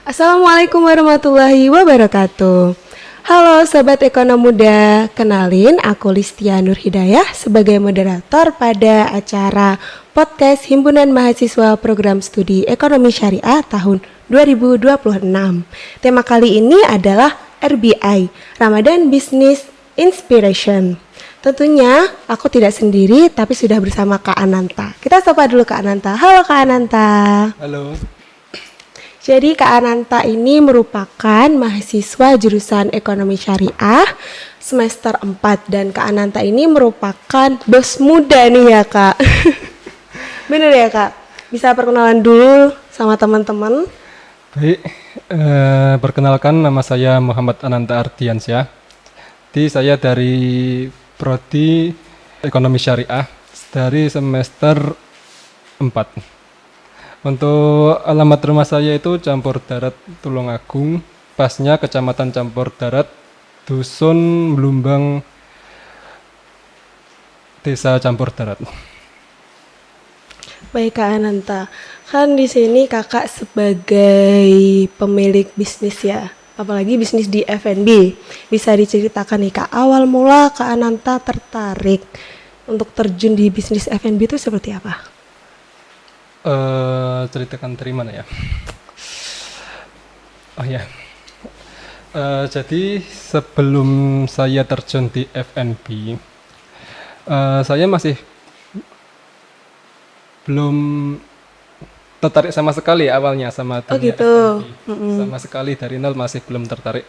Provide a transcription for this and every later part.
Assalamualaikum warahmatullahi wabarakatuh. Halo Sobat Ekonom Muda, kenalin aku Listia Nur Hidayah sebagai moderator pada acara podcast Himpunan Mahasiswa Program Studi Ekonomi Syariah tahun 2026. Tema kali ini adalah RBI, Ramadan Business Inspiration. Tentunya aku tidak sendiri tapi sudah bersama Kak Ananta. Kita sapa dulu Kak Ananta. Halo Kak Ananta. Halo. Jadi Kak Ananta ini merupakan mahasiswa jurusan Ekonomi Syariah semester 4 dan Kak Ananta ini merupakan bos muda nih ya Kak. Bener ya Kak? Bisa perkenalan dulu sama teman-teman? Baik, perkenalkan nama saya Muhammad Ananta Ardiansyah. Saya dari Prodi Ekonomi Syariah dari semester 4. Untuk alamat rumah saya itu Campur Darat Tulungagung, pasnya Kecamatan Campur Darat, Dusun Blumbang, Desa Campur Darat. Baik Kak Ananta, kan di sini Kakak sebagai pemilik bisnis ya, apalagi bisnis di F&B. Bisa diceritakan nih Kak, awal mula Kak Ananta tertarik untuk terjun di bisnis F&B itu seperti apa? Ceritakan dari mana ya? Oh ya. Jadi sebelum saya terjun di F&B, saya masih belum tertarik sama sekali awalnya sama dunia gitu. F&B. Sama sekali dari nol masih belum tertarik.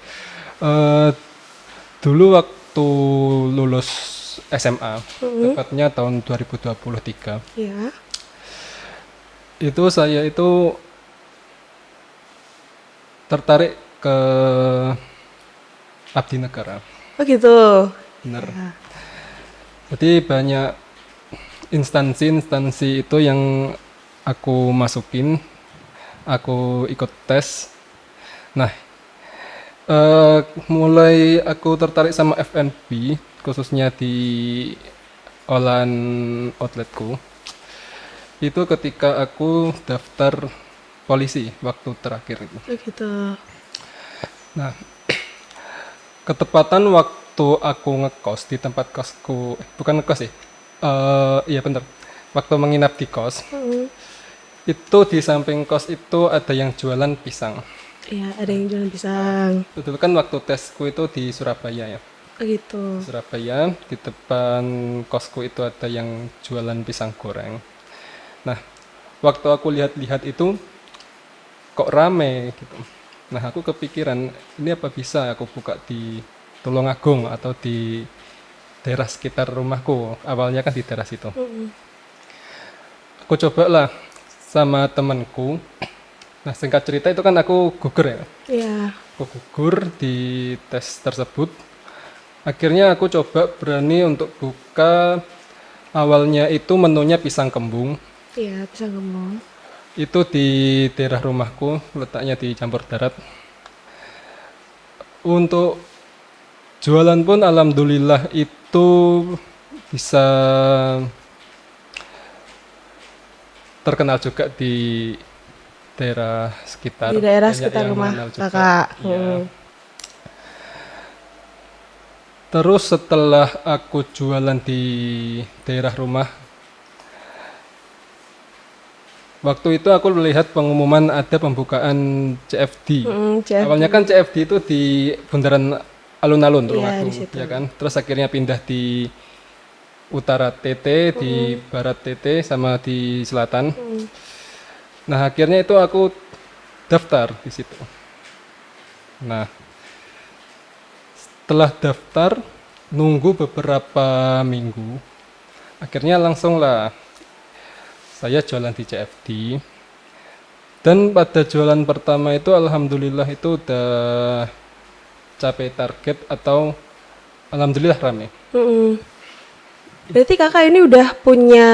Dulu waktu lulus SMA, tepatnya tahun 2023. Ya. Itu saya itu tertarik ke abdi negara. Oh gitu. Benar. Ya. Jadi banyak instansi-instansi itu yang aku masukin, aku ikut tes. Nah, mulai aku tertarik sama F&B, khususnya di olahan outletku. Itu ketika aku daftar polisi waktu terakhir itu. Oh gitu. Nah, ketepatan waktu aku ngekos di tempat kosku, bukan ngekos sih, iya bener, waktu menginap di kos, itu di samping kos itu ada yang jualan pisang. Iya, ada yang jualan pisang. Itu kan waktu tesku itu di Surabaya ya. Oh gitu. Di Surabaya, di depan kosku itu ada yang jualan pisang goreng. Nah, waktu aku lihat-lihat itu kok rame gitu. Nah, aku kepikiran ini apa bisa aku buka di Tulungagung atau di daerah sekitar rumahku. Awalnya kan di daerah situ. Aku cobalah sama temanku. Nah, singkat cerita itu kan aku gugur ya. Iya. Aku gugur di tes tersebut. Akhirnya aku coba berani untuk buka. Awalnya itu menunya pisang kembung. Iya, pisang kembung. Itu di daerah rumahku, letaknya di Campur Darat. Untuk jualan pun alhamdulillah itu bisa terkenal juga di daerah sekitar. Di daerah Banyak sekitar yang rumah mengenal juga. Kakak. Iya. Terus setelah aku jualan di daerah rumah, waktu itu aku melihat pengumuman ada pembukaan CFD. CFD. Awalnya kan CFD itu di bundaran alun-alun Iya, rumahku, di situ. ya kan. Terus akhirnya pindah di utara TT, di barat TT, sama di selatan. Nah akhirnya itu aku daftar di situ. Nah setelah daftar, nunggu beberapa minggu, akhirnya langsung lah saya jualan di CFD. Dan pada jualan pertama itu alhamdulillah itu udah capai target atau alhamdulillah rame. Berarti kakak ini udah punya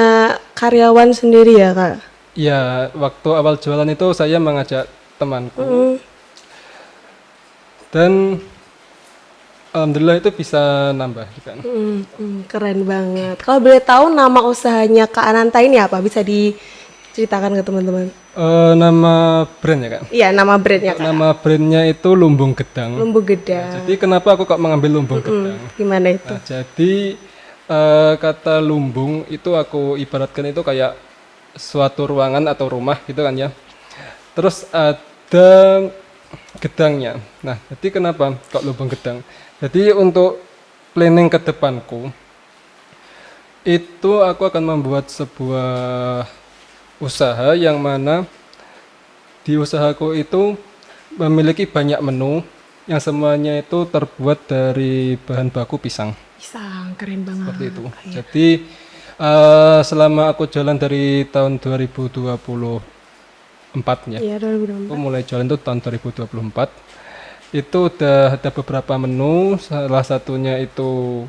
karyawan sendiri ya kak? Ya, waktu awal jualan itu saya mengajak temanku. Dan alhamdulillah itu bisa nambah gitu kan. Keren banget. Kalau boleh tahu nama usahanya Kak Ananta ini apa? Bisa Ceritakan ke teman-teman. Nama brand ya Kak? Iya, nama brandnya Kak. Nama brandnya itu Lumbung Gedang. Lumbung Gedang. Jadi kenapa aku kok mengambil Lumbung Gedang? Gimana itu? Nah, jadi kata lumbung itu aku ibaratkan itu kayak suatu ruangan atau rumah gitu kan ya. Terus ada gedangnya. Nah, jadi kenapa kok lumbung gedang? Jadi untuk planning ke depanku itu aku akan membuat sebuah usaha yang mana di usahaku itu memiliki banyak menu yang semuanya itu terbuat dari bahan baku pisang. Pisang, keren banget. Seperti itu. Iya. Jadi selama aku jalan dari tahun 2024 ya. Iya, 2024. Aku mulai jualan itu tahun 2024. Itu udah ada beberapa menu, salah satunya itu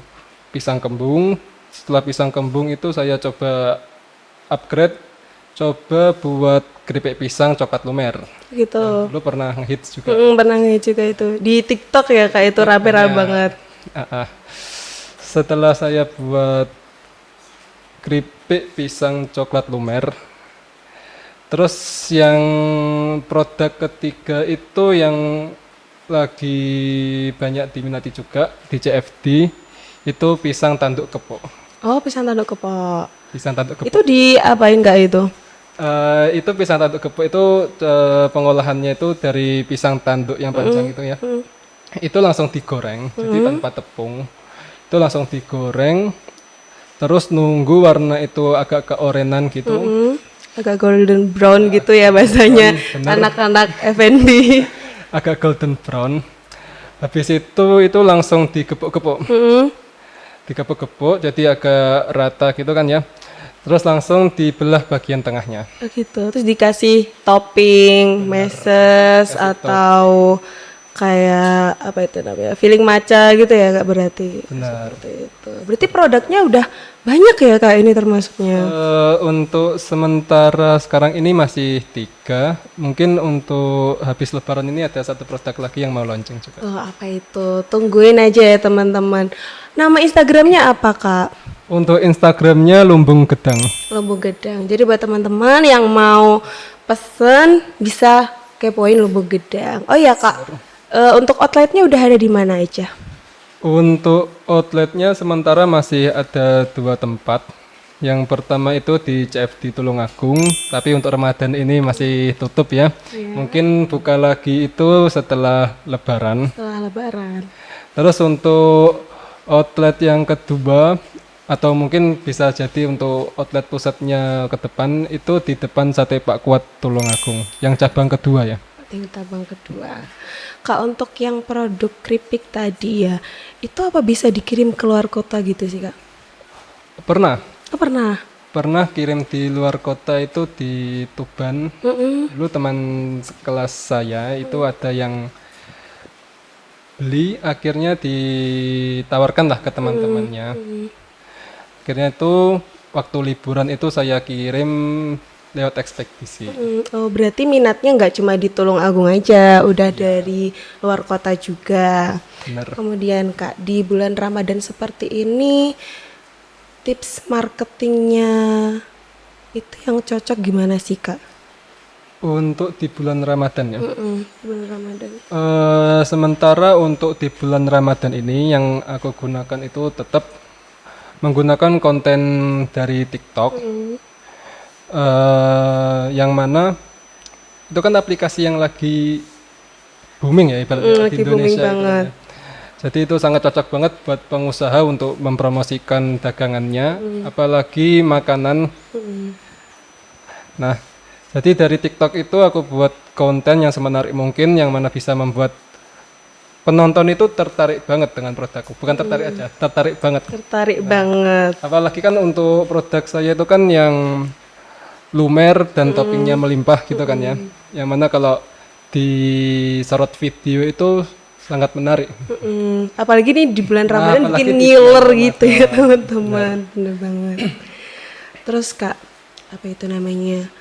pisang kembung. Setelah pisang kembung itu saya coba upgrade, coba buat keripik pisang coklat lumer. Gitu. Dulu pernah ngehits juga. Pernah ngeliat juga itu. Di TikTok ya Kak, itu rame-rame banget. Setelah saya buat keripik pisang coklat lumer, terus yang produk ketiga itu yang lagi banyak diminati juga di CFD itu pisang tanduk kepok. Oh, pisang tanduk kepok. Pisang tanduk kepok. Itu diapain Kak itu? Itu pisang tanduk kepok itu pengolahannya itu dari pisang tanduk yang panjang itu ya. Itu langsung digoreng, jadi tanpa tepung. Itu langsung digoreng, terus nunggu warna itu agak keorenan gitu. Agak golden brown gitu ya bahasanya anak-anak F&B. Agak golden brown. Habis itu langsung digepuk-gepuk. Digepuk-gepuk jadi agak rata gitu kan ya. Terus langsung dibelah bagian tengahnya. Oh gitu. Terus dikasih topping, meses atau kayak apa itu namanya? Filling matcha gitu ya Kak berarti. Benar. Seperti itu. Berarti produknya udah banyak ya Kak ini termasuknya. Untuk sementara sekarang ini masih 3. Mungkin untuk habis lebaran ini ada 1 produk lagi yang mau launching juga. Oh, apa itu? Tungguin aja ya teman-teman. Nama Instagramnya apa Kak? Untuk Instagramnya Lumbung Gedang. Lumbung Gedang. Jadi buat teman-teman yang mau pesen bisa kepoin Lumbung Gedang. Oh iya Kak, untuk outletnya udah ada di mana aja? Untuk outletnya sementara masih ada 2 tempat. Yang pertama itu di CFD Tulungagung, tapi untuk Ramadan ini masih tutup ya. Mungkin buka lagi itu setelah Lebaran. Setelah Lebaran. Terus untuk outlet yang kedua atau mungkin bisa jadi untuk outlet pusatnya ke depan itu di depan Sate Pak Kuat Tulungagung yang cabang kedua ya. Yang cabang kedua. Kak, untuk yang produk keripik tadi ya, itu apa bisa dikirim keluar kota gitu sih Kak? Pernah kirim di luar kota itu di Tuban. Dulu teman sekelas saya itu ada yang beli, akhirnya ditawarkan lah ke teman-temannya. Akhirnya itu waktu liburan itu saya kirim lewat ekspedisi. Oh, berarti minatnya nggak cuma di Tulungagung aja, udah dari luar kota juga. Benar. Kemudian Kak, di bulan Ramadan seperti ini, tips marketingnya itu yang cocok gimana sih Kak? Untuk di bulan Ramadan ya. Bulan Ramadan. Sementara untuk di bulan Ramadan ini yang aku gunakan itu tetap menggunakan konten dari TikTok. Yang mana itu kan aplikasi yang lagi booming ya ibaratnya di Lagi booming Indonesia banget. Jadi itu sangat cocok banget buat pengusaha untuk mempromosikan dagangannya, apalagi makanan. Nah, jadi dari TikTok itu aku buat konten yang semenarik mungkin, yang mana bisa membuat penonton itu tertarik banget dengan produkku. Bukan tertarik aja, tertarik banget. Tertarik banget. Apalagi kan untuk produk saya itu kan yang lumer dan toppingnya melimpah gitu kan ya. Yang mana kalau di sorot video itu sangat menarik. Apalagi nih di bulan Ramadan apalagi bikin di ngiler bulan gitu ya teman-teman. Bener banget. Terus Kak, apa itu namanya?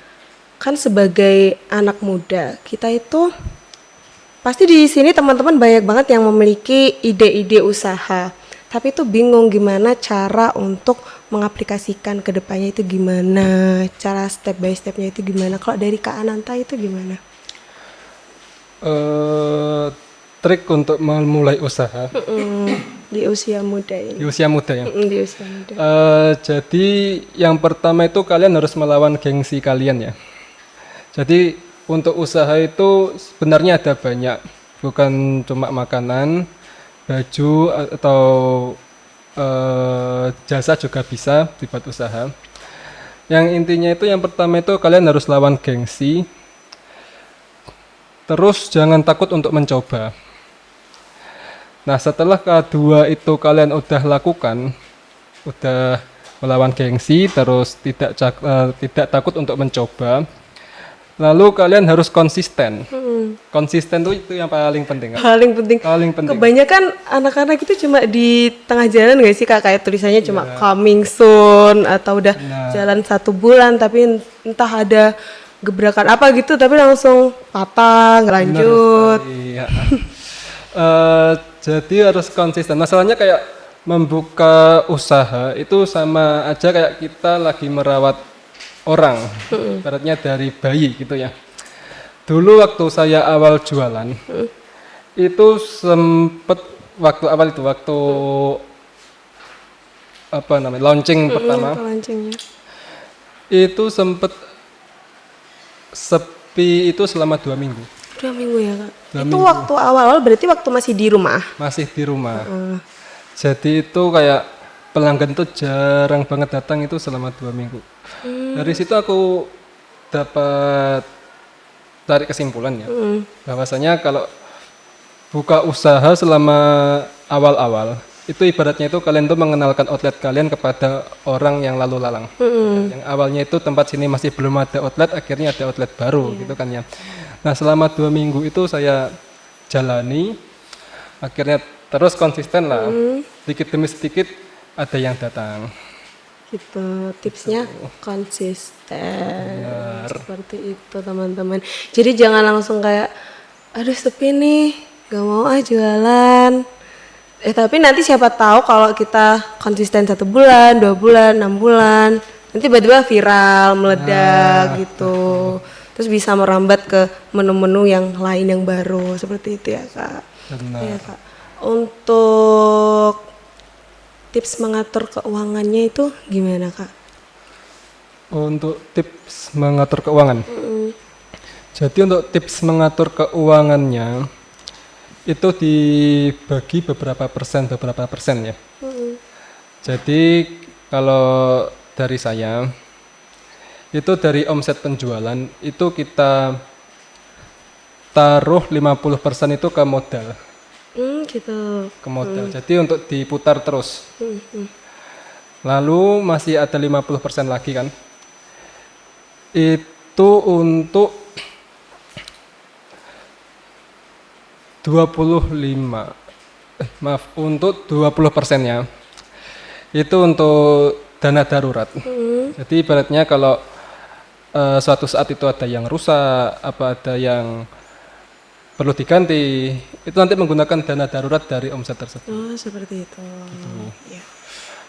Kan sebagai anak muda, kita itu pasti di sini teman-teman banyak banget yang memiliki ide-ide usaha. tapi tuh bingung gimana cara untuk mengaplikasikan ke depannya itu gimana, cara step by stepnya itu gimana. Kalau dari Kak Ananta itu gimana? Trik untuk memulai usaha Di usia muda di ini. usia muda ya. Di usia muda. Jadi yang pertama itu kalian harus melawan gengsi kalian ya. Jadi untuk usaha itu sebenarnya ada banyak, bukan cuma makanan, baju atau jasa juga bisa dibuat usaha. Yang intinya itu yang pertama itu kalian harus lawan gengsi. Terus jangan takut untuk mencoba. Nah setelah kedua itu kalian udah lakukan, udah melawan gengsi, terus tidak takut untuk mencoba, lalu kalian harus konsisten. Konsisten itu yang paling penting. Kak. Paling penting. Paling penting. Kebanyakan anak-anak itu cuma di tengah jalan nggak sih Kak? Kayak tulisannya cuma coming soon atau udah jalan 1 bulan tapi entah ada gebrakan apa gitu tapi langsung patah, nggak lanjut. Iya. Jadi harus konsisten. Masalahnya kayak membuka usaha itu sama aja kayak kita lagi merawat orang. Ibaratnya dari bayi gitu ya. Dulu waktu saya awal jualan, itu sempet waktu apa namanya launching pertama, Launchingnya. itu sempet sepi itu selama 2 minggu. 2 minggu ya Kak? Itu waktu awal-awal berarti waktu masih di rumah? Masih di rumah. Jadi itu kayak pelanggan itu jarang banget datang itu selama 2 minggu. Dari situ aku dapat tarik kesimpulan ya, bahwasanya kalau buka usaha selama awal-awal itu ibaratnya itu kalian tuh mengenalkan outlet kalian kepada orang yang lalu lalang. Yang awalnya itu tempat sini masih belum ada outlet, akhirnya ada outlet baru gitu kan ya. Nah selama 2 minggu itu saya jalani, akhirnya terus konsisten lah, sedikit demi sedikit ada yang datang. Gitu, tipsnya konsisten. Seperti itu teman-teman. Jadi jangan langsung kayak, aduh sepi nih, gak mau jualan. Tapi nanti siapa tahu kalau kita konsisten 1 bulan, 2 bulan, 6 bulan, nanti tiba-tiba viral, meledak gitu. Terus bisa merambat ke menu-menu yang lain yang baru, seperti itu ya Kak. Benar. Ya, Kak. Untuk tips mengatur keuangannya itu gimana Kak? Untuk tips mengatur keuangan. Jadi untuk tips mengatur keuangannya itu dibagi beberapa persen ya. Jadi kalau dari saya itu dari omset penjualan itu kita taruh 50% itu ke modal. Gitu. Ke modal. Jadi untuk diputar terus. Lalu masih ada 50% lagi kan. Itu untuk 20% ya. Itu untuk dana darurat. Jadi ibaratnya kalau suatu saat itu ada yang rusak, apa ada yang perlu diganti, itu nanti menggunakan dana darurat dari omset tersebut. Oh, seperti itu. Ya.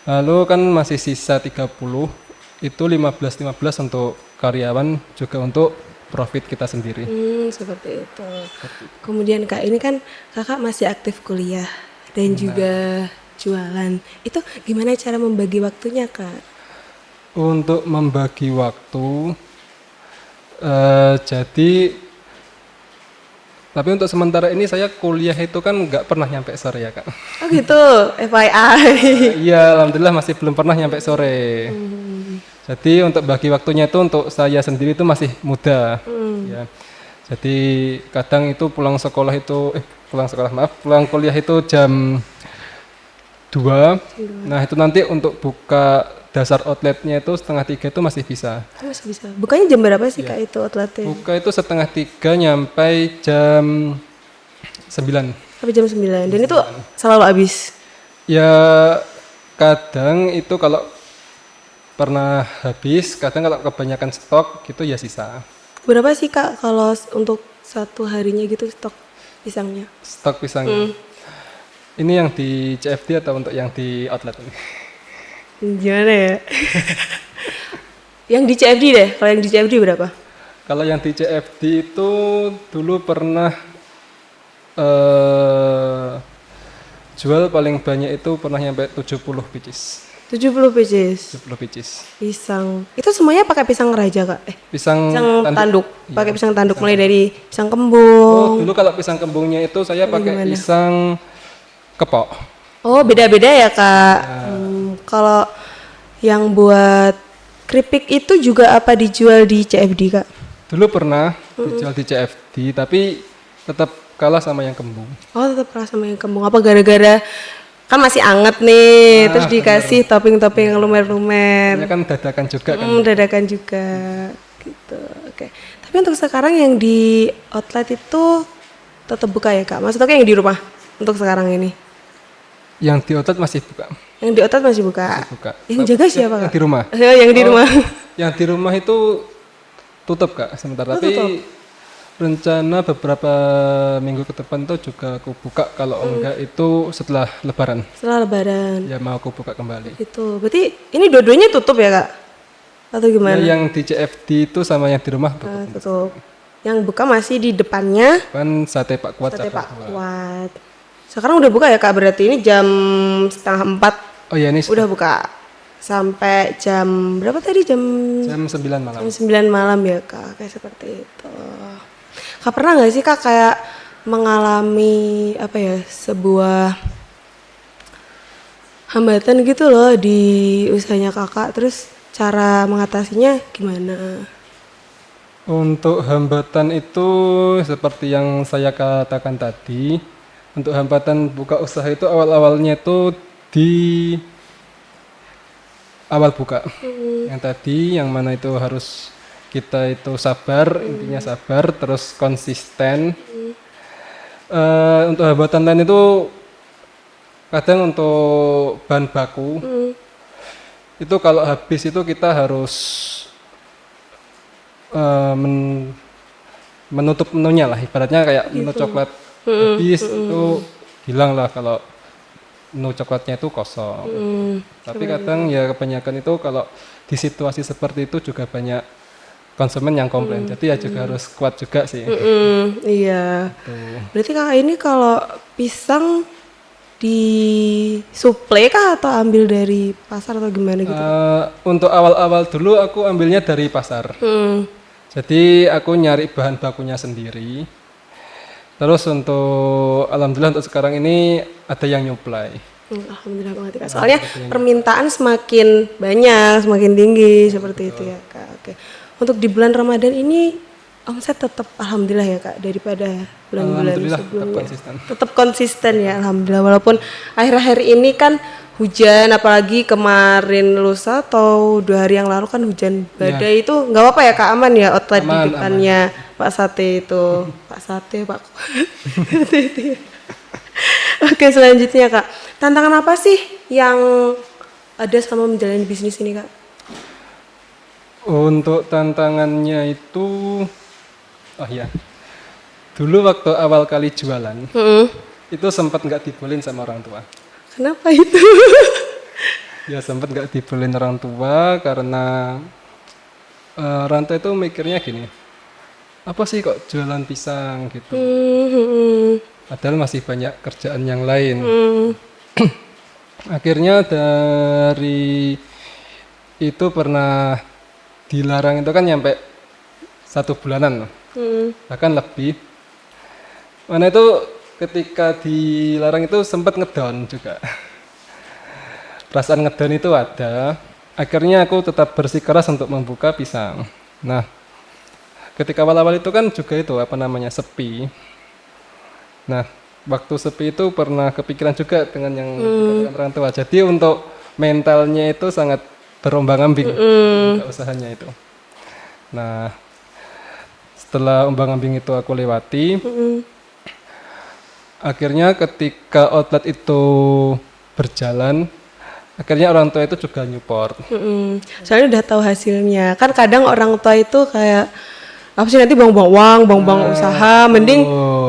Lalu kan masih sisa 30, itu 15 untuk karyawan juga untuk profit kita sendiri. Seperti itu. Kemudian Kak, ini kan Kakak masih aktif kuliah dan juga jualan. Itu gimana cara membagi waktunya Kak? Untuk membagi waktu, jadi tapi untuk sementara ini saya kuliah itu kan nggak pernah nyampe sore ya Kak. Oh gitu, FYI. Iya, alhamdulillah masih belum pernah nyampe sore. Jadi untuk bagi waktunya itu untuk saya sendiri itu masih muda. Ya. Jadi kadang itu pulang kuliah itu jam 2. Nah itu nanti untuk buka dasar outletnya itu 2:30 itu masih bisa. Masih bisa. Bukanya jam berapa sih Kak itu outletnya? Buka itu 2:30 nyampe jam 9. Sampai jam 9. Dan itu selalu habis? Ya kadang itu kalau pernah habis, kadang kalau kebanyakan stok gitu ya sisa. Berapa sih Kak kalau untuk 1 harinya gitu stok pisangnya? Stok pisangnya. Ini yang di CFD atau untuk yang di outlet ini? Gimana ya? Yang di CFD deh, kalau yang di CFD berapa? Kalau yang di CFD itu dulu pernah jual paling banyak itu pernah nyampe 70 pieces. 70 pieces. 70 pieces. Pisang. Itu semuanya pakai pisang raja, Kak? Pisang Pisang tanduk. Iya, Pakai pisang tanduk mulai tanduk. dari pisang Oh, kembung. dulu kalau pisang kembungnya itu saya pakai gimana? pisang kepok. Oh, beda-beda ya, Kak. Kalau yang buat keripik itu juga apa dijual di CFD, Kak? Dulu pernah dijual di CFD tapi tetap kalah sama yang kembung. Oh, tetap rasa sama yang kembung. Apa gara-gara kan masih anget nih, terus dikasih topping-topping yang lumer-lumer. Ini kan dadakan juga kan. Dadakan juga gitu. Oke. Tapi untuk sekarang yang di outlet itu tetap buka ya, Kak? Maksudnya yang di rumah untuk sekarang ini. Yang di outlet masih buka. Yang di outlet masih buka. Buka. Yang jaga siapa, Yang Kak? di rumah. Yang di rumah. Yang di rumah itu tutup Kak sementara, tapi rencana beberapa minggu ke depan tuh juga aku buka, kalau enggak itu setelah lebaran. Setelah lebaran. Ya mau aku buka kembali. Gitu. Berarti ini dua-duanya tutup ya, Kak? Atau gimana? Ya, yang di CFD itu sama yang di rumah tutup. Tutup. Yang buka masih di depannya Kan sate Pak Kuat. Sate cabang Pak dua. Kuat. Sekarang udah buka ya, Kak? Berarti ini jam 3:30 Oh iya, ini udah buka. Sampai jam berapa tadi? Jam jam 9 malam. 9 malam ya, Kak? Kayak seperti itu. Kak, pernah nggak sih, Kak, kayak mengalami apa ya, sebuah hambatan gitu loh di usahanya Kakak, terus cara mengatasinya gimana? Untuk hambatan itu seperti yang saya katakan tadi, untuk hambatan buka usaha itu awal-awalnya itu di awal buka. Yang tadi yang mana itu harus kita itu sabar, intinya sabar, terus konsisten. Untuk hambatan lain itu kadang untuk bahan baku itu kalau habis itu kita harus menutup menunya lah, ibaratnya kayak menu coklat habis itu hilang lah kalau menu coklatnya itu kosong. Tapi kadang ya kebanyakan itu kalau di situasi seperti itu juga banyak konsumen yang komplain, jadi ya juga harus kuat juga sih. Iya. Tuh. Berarti Kakak ini kalau pisang disuplai kah atau ambil dari pasar atau gimana gitu? Untuk awal-awal dulu aku ambilnya dari pasar. Jadi aku nyari bahan bakunya sendiri. Terus untuk alhamdulillah untuk sekarang ini ada yang nyuplai. Alhamdulillah banget ya, Kak. Soalnya permintaan semakin banyak, semakin tinggi seperti itu ya, Kak. Oke. Untuk di bulan Ramadan ini omset tetap alhamdulillah ya, Kak, daripada bulan-bulan Alhamdulillah sebelumnya. tetap konsisten. Tetap konsisten ya, alhamdulillah. Walaupun akhir-akhir ini kan hujan, apalagi kemarin lusa atau 2 hari yang lalu kan hujan badai, itu nggak apa-apa ya, Kak, aman ya outlet di Aman, depannya Pak Sate itu. Pak Sate, Pak. Oke, selanjutnya, Kak. Tantangan apa sih yang ada selama menjalani bisnis ini, Kak? Untuk tantangannya itu, oh ya, dulu waktu awal kali jualan itu sempat nggak dibolehin sama orang tua. Kenapa itu? Ya sempat nggak dibolehin orang tua karena orang tua itu mikirnya gini, apa sih kok jualan pisang gitu. Padahal masih banyak kerjaan yang lain. Akhirnya dari itu pernah dilarang itu kan nyampe 1 bulanan, bahkan lebih. Mana itu ketika dilarang itu sempat ngedown juga. Perasaan ngedown itu ada. Akhirnya aku tetap bersikeras untuk membuka pisang. Nah, ketika awal-awal itu kan juga itu apa namanya sepi. Nah, waktu sepi itu pernah kepikiran juga dengan yang dikatakan orang tua. Jadi untuk mentalnya itu sangat berombang-ambing usahanya itu. Nah, setelah ombang-ambing itu aku lewati, akhirnya ketika outlet itu berjalan, akhirnya orang tua itu juga nyupport. Soalnya udah tahu hasilnya. Kan kadang orang tua itu kayak apa sih, nanti buang-buang uang, buang-buang usaha, mending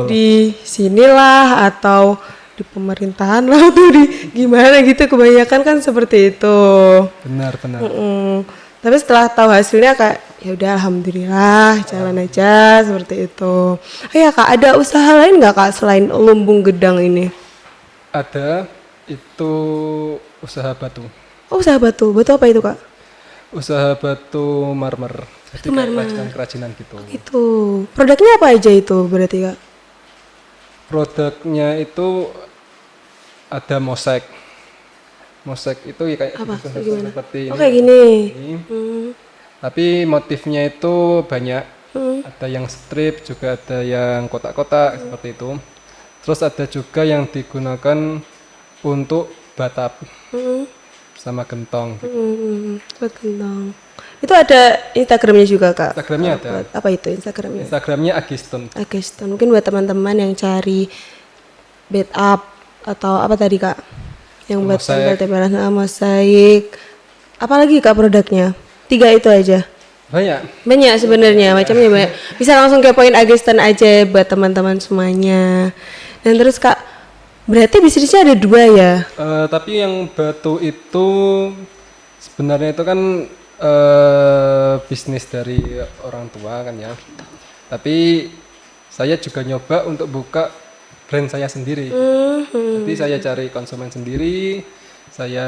di sinilah atau di pemerintahan lah tuh di gimana gitu, kebanyakan kan seperti itu. Benar. Tapi setelah tahu hasilnya kayak ya udah alhamdulillah jalan aja seperti itu. Oh ya Kak, ada usaha lain nggak Kak selain lumbung gedang ini? Ada itu usaha batu. Oh usaha batu, batu apa itu Kak? Usaha batu marmer. Jadi Batu marmer. kayak kerajinan gitu. Itu produknya apa aja itu berarti Kak? Produknya itu ada mosek. Mosek itu ya kayak Apa? susun-susun Gimana? seperti Oh ini. kayak gini. Ini. Hmm. Tapi motifnya itu banyak. Hmm. Ada yang strip, juga ada yang kotak-kotak seperti itu. Terus ada juga yang digunakan untuk batap Hmm. sama gentong. Buat kentang. Itu ada Instagramnya juga Kak? Instagramnya ada. Buat apa itu Instagramnya? Instagramnya Agiston. Ageston. Mungkin buat teman-teman yang cari bed up atau apa tadi Kak? Yang buat Mosaik. tempel-tempelan mosaik. Apalagi Kak produknya? 3 itu aja. Banyak. Banyak sebenarnya, macamnya banyak. Bisa langsung kepoin Ageston aja buat teman-teman semuanya. Dan terus Kak, berarti bisnisnya ada 2 ya? Tapi yang batu itu sebenarnya itu kan bisnis dari orang tua kan ya. Tapi saya juga nyoba untuk buka brand saya sendiri. Jadi saya cari konsumen sendiri, saya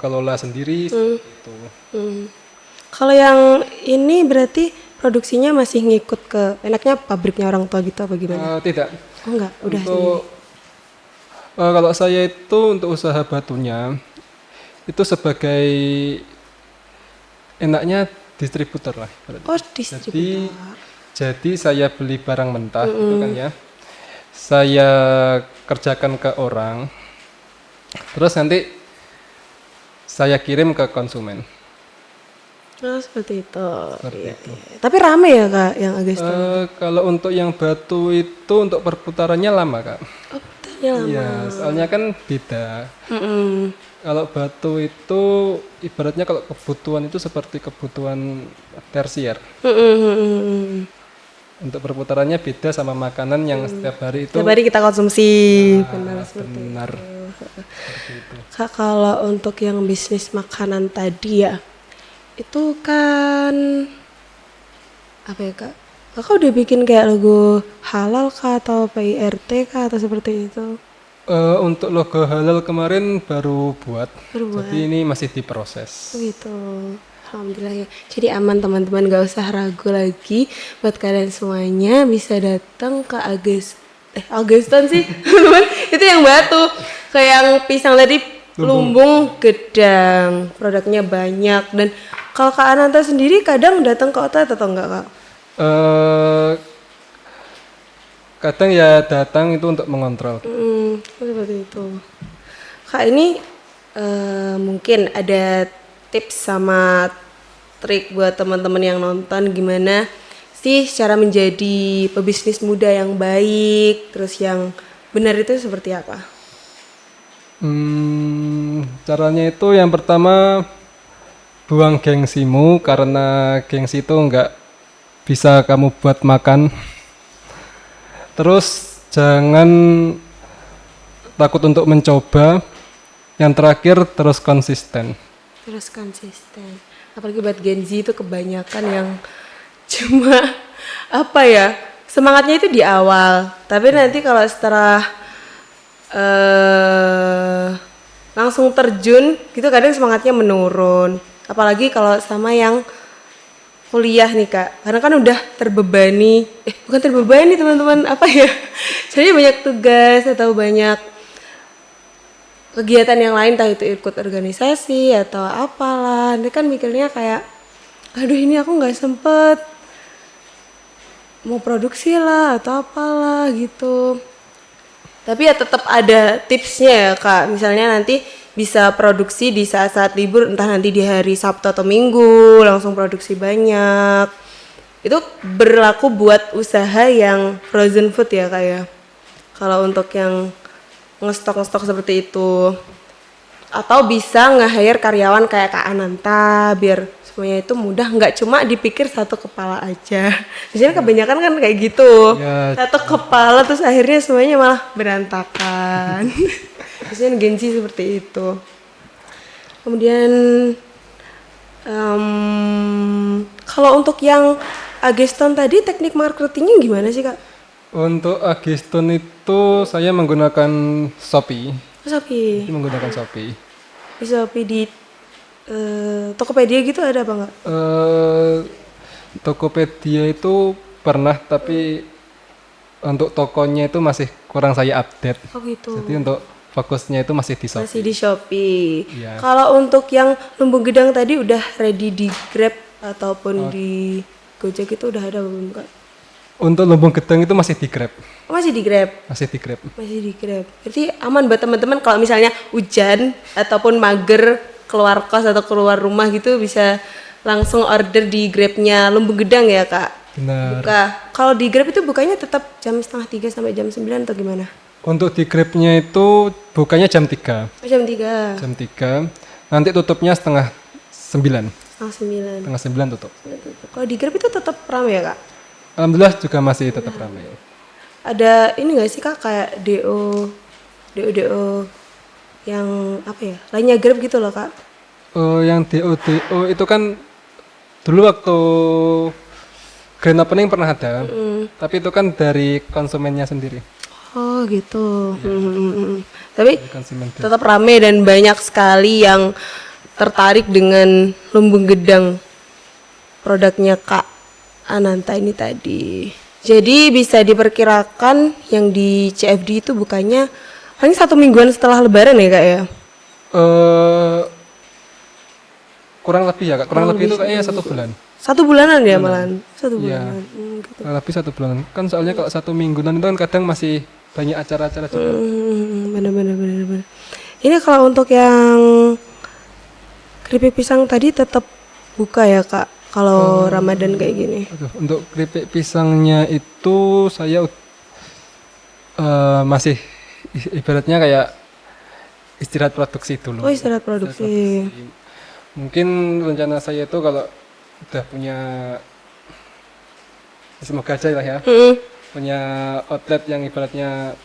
kelola sendiri gitu. Kalau yang ini berarti produksinya masih ngikut ke enaknya pabriknya orang tua gitu apa gimana? Tidak. Oh enggak, udah Untuk kalau saya itu untuk usaha batunya itu sebagai enaknya distributor lah. Oh distributor. Jadi saya beli barang mentah itu kan ya. Saya kerjakan ke orang. Terus nanti saya kirim ke konsumen. Oh seperti itu. Iya. Tapi rame ya Kak yang Ageston? Kalau untuk yang batu itu untuk perputarannya lama, Kak. Oh bentarnya lama. Iya, soalnya kan beda. Kalau batu itu ibaratnya kalau kebutuhan itu seperti kebutuhan tersier. Untuk perputarannya beda sama makanan yang setiap hari itu. Setiap hari kita konsumsi. Benar seperti Benar. itu. Kak kalau untuk yang bisnis makanan tadi ya, itu kan apa ya Kak? Kakak udah bikin kayak logo halal kah atau PIRT kah atau seperti itu? Untuk logo halal kemarin baru buat. Baru buat. Jadi ini masih diproses. Gitu. Alhamdulillah ya. Jadi aman teman-teman, gak usah ragu lagi. Buat kalian semuanya bisa datang ke Ageston sih teman-teman. Itu yang batu. Kayak yang pisang tadi lumbung gedang. Produknya banyak. Dan kalau Kak Ananta sendiri kadang datang ke outlet atau enggak Kak? Kadang ya datang itu untuk mengontrol. Seperti itu. Kak ini mungkin ada tips sama trik buat teman-teman yang nonton gimana sih cara menjadi pebisnis muda yang baik, terus yang benar itu seperti apa? Caranya itu yang pertama buang gengsimu, karena gengsi itu nggak bisa kamu buat makan. Terus jangan takut untuk mencoba. Yang terakhir terus konsisten. Terus konsisten. Apalagi buat Gen Z itu kebanyakan yang cuma apa ya, semangatnya itu di awal, tapi nanti kalau setelah langsung terjun gitu kadang semangatnya menurun. Apalagi kalau sama yang kuliah nih Kak, karena kan udah terbebani, bukan terbebani teman-teman, apa ya, jadi banyak tugas atau banyak kegiatan yang lain, entah itu ikut organisasi atau apalah. Nanti kan mikirnya kayak, aduh ini aku nggak sempet mau produksi lah atau apalah gitu. Tapi ya tetap ada tipsnya ya Kak. Misalnya nanti bisa produksi di saat-saat libur, entah nanti di hari Sabtu atau Minggu langsung produksi banyak. Itu berlaku buat usaha yang frozen food ya Kak ya. Kalau untuk yang ngestok seperti itu, atau bisa nge-hire karyawan kayak Kak Ananta biar semuanya itu mudah, nggak cuma dipikir satu kepala aja. Biasanya kebanyakan kan kayak gitu, Ya. satu kepala terus akhirnya semuanya malah berantakan. Biasanya gengsi seperti itu. Kemudian kalau untuk yang Ageston tadi teknik marketingnya gimana sih Kak? Untuk Agiston itu saya menggunakan Shopee. Shopee. Menggunakan Shopee. Di Shopee di Tokopedia gitu ada apa nggak? Tokopedia itu pernah, tapi untuk tokonya itu masih kurang saya update. Oh gitu. Jadi untuk fokusnya itu masih di Shopee. Masih di Shopee. Iya. Kalau untuk yang Lumbung Gedang tadi udah ready di Grab ataupun di Gojek itu udah ada belum Kak? Untuk Lumbung Gedang itu masih di Grab. Oh, masih di Grab. Masih di Grab. Masih di Grab. Berarti aman buat teman-teman kalau misalnya hujan ataupun mager keluar kos atau keluar rumah gitu bisa langsung order di Grabnya Lumbung Gedang ya Kak? Benar. Buka. Kalau di Grab itu bukanya tetap jam 2:30 sampai jam 9 atau gimana? Untuk di Grabnya itu bukanya jam 3. Oh, jam 3. Jam 3. Nanti tutupnya setengah 9. Setengah 9. Setengah 9 tutup. Kalau di Grab itu tetap ramai ya Kak? Alhamdulillah juga masih tetap ramai. Ada ini nggak sih Kak kayak DO yang apa ya? Lainnya Grab gitu loh Kak. Yang DO itu kan dulu waktu grand opening pernah ada. Tapi itu kan dari konsumennya sendiri. Oh gitu. Tapi Dari konsumen. tetap rame dan banyak sekali yang tertarik dengan Lumbung Gedang produknya Kak Ananta ini tadi. Jadi bisa diperkirakan yang di CFD itu bukannya paling 1 mingguan setelah Lebaran ya Kak ya? Kurang lebih ya Kak. Kurang lebih itu kayaknya 1 bulan. 1 bulanan ya malahan? 1 Iya. bulanan. Gitu. Kurang lebih 1 bulan. Kan soalnya kalau 1 mingguan itu kan kadang masih banyak acara-acara juga. Bener. Ini kalau untuk yang keripik pisang tadi tetap buka ya Kak? Kalau Ramadan kayak gini. Aduh, untuk keripik pisangnya itu saya masih ibaratnya kayak istirahat produksi dulu. Oh istirahat produksi. Mungkin rencana saya itu kalau udah punya, semoga aja lah ya, punya outlet yang ibaratnya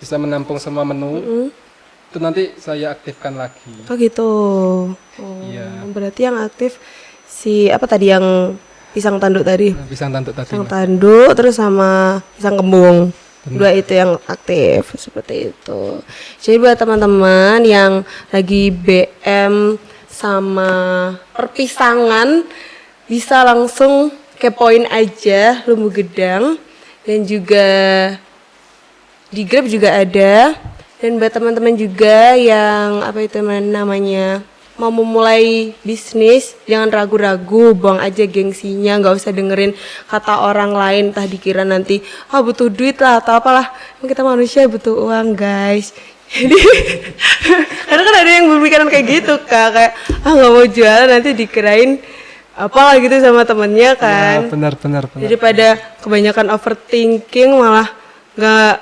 bisa menampung semua menu, itu nanti saya aktifkan lagi. Oh gitu. Oh, Iya. berarti yang aktif si apa tadi yang pisang tanduk tadi? Nah, pisang tanduk tadi. Pisang Mas. tanduk terus sama pisang kembung. Dua itu yang aktif seperti itu. Jadi buat teman-teman yang lagi BM sama perpisangan bisa langsung kepoin aja Lumbung Gedang dan juga di Grab juga ada. Dan buat teman-teman juga yang apa itu namanya mau memulai bisnis, jangan ragu-ragu, buang aja gengsinya, nggak usah dengerin kata orang lain, entah dikira nanti butuh duit lah atau apalah, kita manusia butuh uang guys. Jadi karena kan ada yang berpikiran kayak gitu Kak, kayak nggak mau jualan nanti dikirain apalah gitu sama temennya kan. Ya, benar. Jadi pada kebanyakan overthinking malah nggak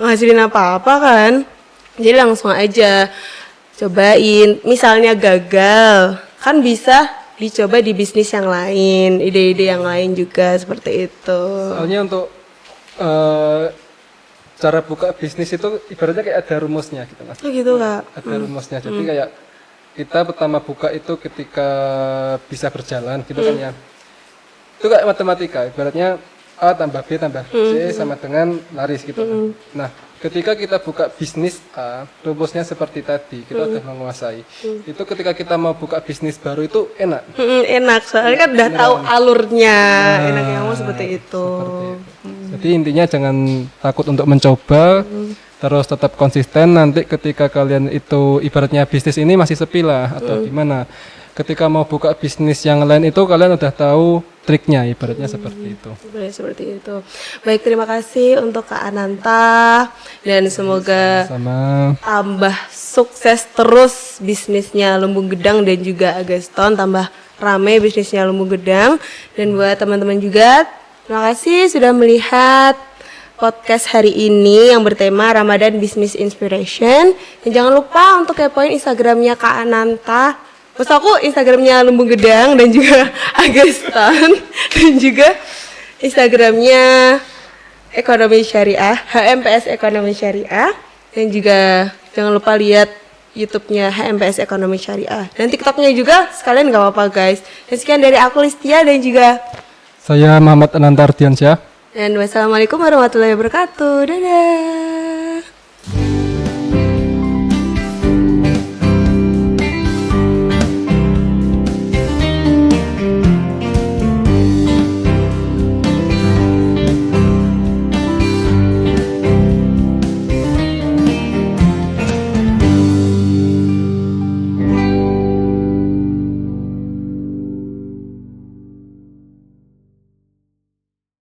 ngasilin apa-apa kan. Jadi langsung aja cobain, misalnya gagal kan bisa dicoba di bisnis yang lain, ide-ide yang lain juga seperti itu. Soalnya untuk cara buka bisnis itu ibaratnya kayak ada rumusnya gitu Mas. Oh gitu Kak. Ada rumusnya. Jadi kayak kita pertama buka itu ketika bisa berjalan gitu kan ya. Itu kayak matematika, ibaratnya A tambah B tambah C sama dengan laris gitu. Nah, ketika kita buka bisnis A, rumusnya seperti tadi, kita udah menguasai. Itu ketika kita mau buka bisnis baru itu enak. Enak, soalnya kan udah tahu alurnya, enaknya ngomong seperti itu. Jadi intinya jangan takut untuk mencoba, terus tetap konsisten. Nanti ketika kalian itu ibaratnya bisnis ini masih sepi lah atau gimana, ketika mau buka bisnis yang lain itu kalian udah tahu triknya, ibaratnya seperti itu. Seperti itu. Baik, terima kasih untuk Kak Ananta dan semoga Sama tambah sukses terus bisnisnya Lumbung Gedang dan juga Ageston, tambah rame bisnisnya Lumbung Gedang. Dan buat teman-teman juga, terima kasih sudah melihat podcast hari ini yang bertema Ramadan Business Inspiration. Dan jangan lupa untuk kepoin Instagramnya Kak Ananta Maksud aku Instagramnya Lumbung Gedang dan juga Agestan dan juga Instagramnya Ekonomi Syariah, HMPS Ekonomi Syariah, dan juga jangan lupa lihat YouTube-nya HMPS Ekonomi Syariah dan TikTok-nya juga sekalian gak apa-apa guys. Dan sekian dari aku Listia dan juga Saya Muhammad Anantar Diansyah. dan wassalamualaikum warahmatullahi wabarakatuh. Dadah.